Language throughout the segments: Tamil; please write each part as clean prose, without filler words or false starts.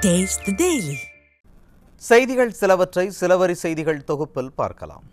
Taste the Daily. செய்திகள் சிலவற்றை சிலவரி செய்திகள் தொகுப்பில் பார்க்கலாம்.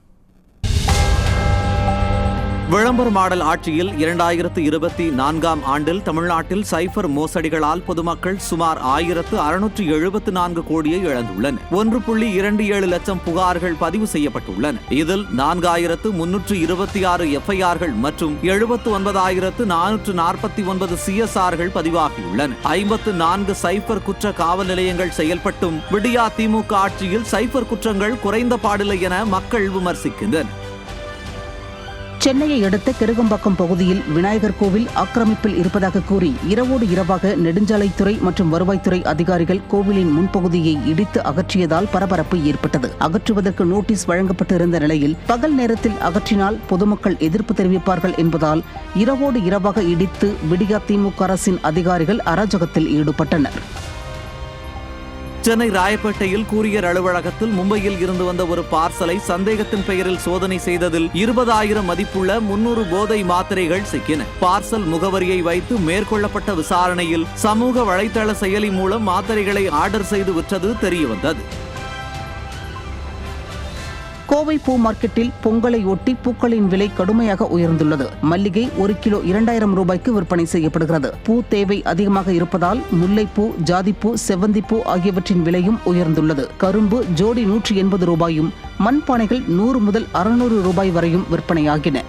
விளம்பர மாடல் ஆட்சியில் 2024ஆம் ஆண்டில் தமிழ்நாட்டில் சைபர் மோசடிகளால் பொதுமக்கள் சுமார் 1674 கோடியை இழந்துள்ளனர். 1.27 லட்சம் புகார்கள் பதிவு செய்யப்பட்டுள்ளன. இதில் 4326 எஃப்ஐஆர்கள் மற்றும் 79449 சிஎஸ்ஆர்கள் பதிவாகியுள்ளன. 54 சைபர் குற்ற காவல் நிலையங்கள் செயல்பட்டும் விடியா திமுக ஆட்சியில் சைபர் குற்றங்கள் குறைந்த பாடில்லை என மக்கள் விமர்சிக்கின்றனர். சென்னையை அடுத்த கிருகம்பாக்கம் பகுதியில் விநாயகர் கோவில் ஆக்கிரமிப்பில் இருப்பதாக கூறி இரவோடு இரவாக நெடுஞ்சாலைத்துறை மற்றும் வருவாய்த்துறை அதிகாரிகள் கோவிலின் முன்பகுதியை இடித்து அகற்றியதால் பரபரப்பு ஏற்பட்டது. அகற்றுவதற்கு நோட்டீஸ் வழங்கப்பட்டிருந்த நிலையில் பகல் நேரத்தில் அகற்றினால் பொதுமக்கள் எதிர்ப்பு தெரிவிப்பார்கள் என்பதால் இரவோடு இரவாக இடித்து விடியா திமுக அரசின் அதிகாரிகள் அராஜகத்தில் ஈடுபட்டனர். சென்னை ராயப்பேட்டையில் கூரியர் அலுவலகத்தில் மும்பையில் இருந்து வந்த ஒரு பார்சலை சந்தேகத்தின் பெயரில் சோதனை செய்ததில் 20,000 மதிப்புள்ள 300 போதை மாத்திரைகள் சிக்கின. பார்சல் முகவரியை வைத்து மேற்கொள்ளப்பட்ட விசாரணையில் சமூக வலைதள செயலி மூலம் மாத்திரைகளை ஆர்டர் செய்து விற்றது தெரியவந்தது. கோவை பூ மார்க்கெட்டில் பொங்கலை ஒட்டி பூக்களின் விலை கடுமையாக உயர்ந்துள்ளது. மல்லிகை 1 கிலோ 2000 ரூபாய்க்கு விற்பனை செய்யப்படுகிறது. பூ தேவை அதிகமாக இருப்பதால் முல்லைப்பூ, ஜாதிப்பூ, செவ்வந்திப்பூ ஆகியவற்றின் விலையும் உயர்ந்துள்ளது. கரும்பு ஜோடி 180 ரூபாயும், மண்பானைகள் 100 முதல் 600 ரூபாய் வரையும் விற்பனையாகின.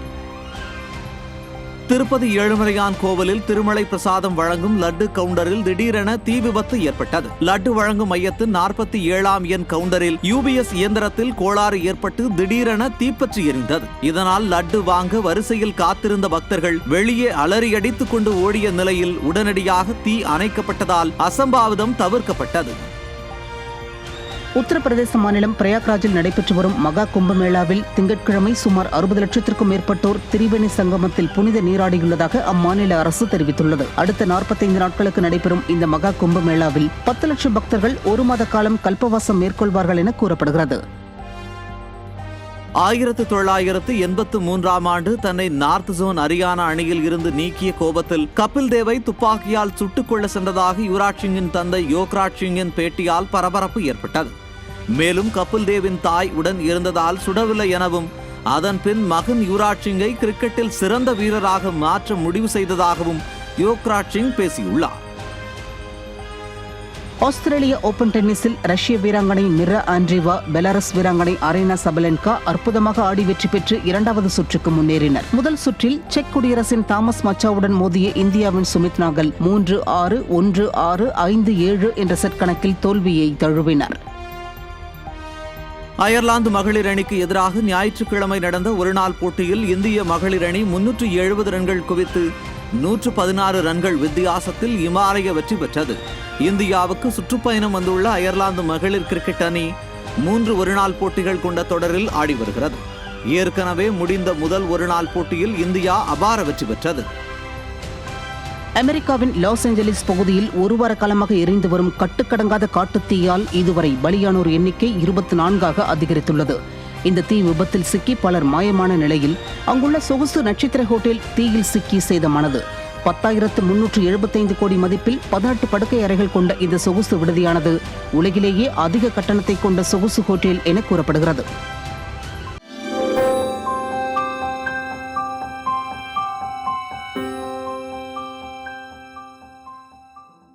திருப்பதி ஏழுமலையான் கோவிலில் திருமலை பிரசாதம் வழங்கும் லட்டு கவுண்டரில் திடீரென தீ விபத்து ஏற்பட்டது. லட்டு வழங்கும் மையத்தின் 47ஆம் எண் கவுண்டரில் யூபிஎஸ் இயந்திரத்தில் கோளாறு ஏற்பட்டு திடீரென தீப்பற்றி எரிந்தது. இதனால் லட்டு வாங்க வரிசையில் காத்திருந்த பக்தர்கள் வெளியே அலறியடித்துக் கொண்டு ஓடிய நிலையில் உடனடியாக தீ அணைக்கப்பட்டதால் அசம்பாவிதம் தவிர்க்கப்பட்டது. உத்தரப்பிரதேச மாநிலம் பிரயாக்ராஜில் நடைபெற்று வரும் மகா கும்பமேளாவில் திங்கட்கிழமை சுமார் 60 லட்சத்திற்கும் மேற்பட்டோர் திரிவேணி சங்கமத்தில் புனித நீராடியுள்ளதாக அம்மாநில அரசு தெரிவித்துள்ளது. அடுத்த 45 நாட்களுக்கு நடைபெறும் இந்த மகா கும்பமேளாவில் 10 லட்சம் பக்தர்கள் 1 மாத காலம் கல்பவாசம் மேற்கொள்வார்கள் என கூறப்படுகிறது. 1983ஆம் ஆண்டு தன்னை நார்த் ஜோன் ஹரியானா அணியில் இருந்து நீக்கிய கோபத்தில் கபில் தேவை துப்பாக்கியால் சுட்டுக் கொள்ள சென்றதாக யுவராஜ் சிங்கின் தந்தை யோகராஜ் சிங்கின் பேட்டியால் பரபரப்பு ஏற்பட்டது. மேலும் கபில் தேவின் தாய் உடன் இருந்ததால் சுடவில்லை எனவும் அதன் பின் மகன் யுவராஜ் சிங்கை கிரிக்கெட்டில் சிறந்த வீரராக மாற்ற முடிவு செய்ததாகவும் யோகராஜ் சிங் பேசியுள்ளார். ஆஸ்திரேலிய ஓபன் டென்னிஸில் ரஷ்ய வீராங்கனை மிரா ஆண்ட்ரீவா, பெலாரஸ் வீராங்கனை அரேனா சபலென்கா அற்புதமாக ஆடி வெற்றி பெற்று 2வது சுற்றுக்கு முன்னேறினர். முதல் சுற்றில் செக் குடியரசின் தாமஸ் மச்சாவுடன் மோதிய இந்தியாவின் சுமித் நாகல் 3-6, 1-6, 5-7 என்ற செட் கணக்கில் தோல்வியை தழுவினர். அயர்லாந்து மகளிர் அணிக்கு எதிராக ஞாயிற்றுக்கிழமை நடந்த ஒருநாள் போட்டியில் இந்திய மகளிர் அணி 370 ரன்கள் குவித்து 116 ரன்கள் வித்தியாசத்தில் இமாலய வெற்றி பெற்றது. இந்தியாவுக்கு சுற்றுப்பயணம் வந்துள்ள அயர்லாந்து மகளிர் கிரிக்கெட் அணி 3 ஒருநாள் போட்டிகள் கொண்ட தொடரில் ஆடி வருகிறது. ஏற்கனவே முடிந்த முதல் ஒருநாள் போட்டியில் இந்தியா அபார வெற்றி பெற்றது. அமெரிக்காவின் லாஸ் ஏஞ்சலிஸ் பகுதியில் 1 வார காலமாக எரிந்து வரும் கட்டுக்கடங்காத காட்டுத்தீயால் இதுவரை பலியானோர் எண்ணிக்கை 24ஆக அதிகரித்துள்ளது. இந்த தீ விபத்தில் சிக்கி பலர் மாயமான நிலையில் அங்குள்ள சொகுசு நட்சத்திர ஹோட்டல் தீயில் சிக்கி சேதமானது. 10,375 கோடி மதிப்பில் 18 படுக்கை அறைகள் கொண்ட இந்த சொகுசு விடுதியானது உலகிலேயே அதிக கட்டணத்தை கொண்ட சொகுசு ஹோட்டல் என கூறப்படுகிறது.